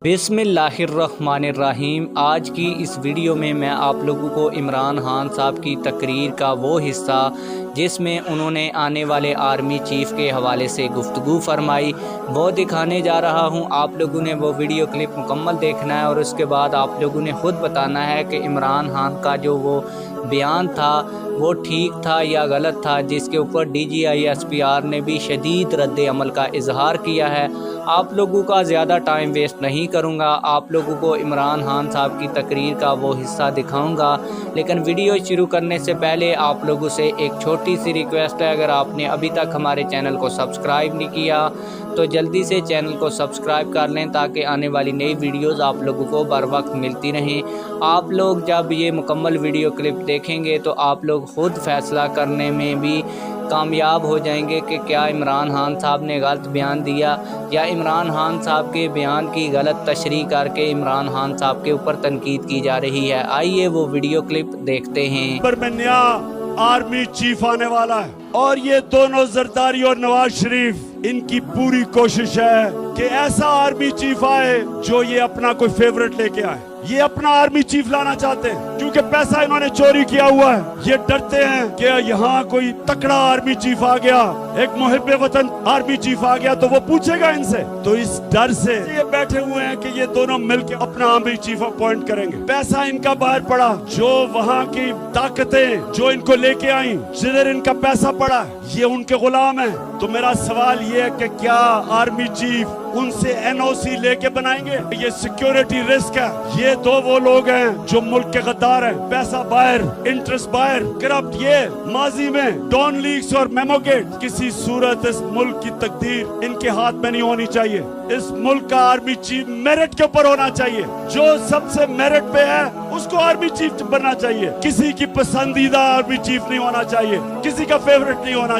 बिस्मिल्लाहिर्रहमानिर्रहीम। आज की इस वीडियो में मैं आप लोगों को इमरान खान साहब की तकरीर का वो हिस्सा जिसमें उन्होंने आने वाले आर्मी चीफ़ के हवाले से गुफ्तगू फरमाई वो दिखाने जा रहा हूं। आप लोगों ने वो वीडियो क्लिप मुकम्मल देखना है और उसके बाद आप लोगों ने ख़ुद बताना है कि इमरान खान का जो वो बयान था वो ठीक था या गलत था, जिसके ऊपर DGI-SPR ने भी शदीद रद्द अमल का इजहार किया है। आप लोगों का ज़्यादा टाइम वेस्ट नहीं करूंगा, आप लोगों को इमरान खान साहब की तकरीर का वो हिस्सा दिखाऊंगा। लेकिन वीडियो शुरू करने से पहले आप लोगों से एक छोटी सी रिक्वेस्ट है, अगर आपने अभी तक हमारे चैनल को सब्सक्राइब नहीं किया तो जल्दी से चैनल को सब्सक्राइब कर लें ताकि आने वाली नई वीडियोज़ आप लोगों को बर वक्त मिलती रहें। आप लोग जब ये मुकम्मल वीडियो क्लिप देखेंगे तो आप लोग ख़ुद फ़ैसला करने में भी कामयाब हो जाएंगे कि क्या इमरान खान साहब ने गलत बयान दिया या इमरान खान साहब के बयान की गलत तशरीह करके इमरान खान साहब के ऊपर तनकीद की जा रही है। आइए वो वीडियो क्लिप देखते हैं। पर में नया आर्मी चीफ आने वाला है और ये दोनों जरदारी और नवाज शरीफ, इनकी पूरी कोशिश है कि ऐसा आर्मी चीफ आए जो ये अपना कोई फेवरेट लेके आए। ये अपना आर्मी चीफ लाना चाहते हैं क्योंकि पैसा इन्होंने चोरी किया हुआ है। ये डरते हैं कि यहाँ कोई तकड़ा आर्मी चीफ आ गया, एक मुहिब्बे वतन आर्मी चीफ आ गया तो वो पूछेगा इनसे। तो इस डर से ये बैठे हुए हैं कि ये दोनों मिलकर अपना आर्मी चीफ अपॉइंट करेंगे। पैसा इनका बाहर पड़ा, जो वहाँ की ताकतें जो इनको लेके आई, जिधर इनका पैसा पड़ा, ये उनके गुलाम हैं। तो मेरा सवाल ये है कि क्या आर्मी चीफ उनसे NOC लेके बनाएंगे? ये सिक्योरिटी रिस्क है। ये दो वो लोग हैं जो मुल्क के गद्दार हैं, पैसा बाहर, इंटरेस्ट बाहर, करप्ट। ये माजी में डॉन लीग्स और मेमोगेट, किसी सूरत इस मुल्क की तकदीर इनके हाथ में नहीं होनी चाहिए। इस मुल्क का आर्मी चीफ मेरिट के ऊपर होना चाहिए। जो सबसे मेरिट पे है उसको आर्मी चीफ बनना चाहिए। किसी की पसंदीदा आर्मी चीफ नहीं होना चाहिए, किसी का फेवरेट नहीं होना चाहिए।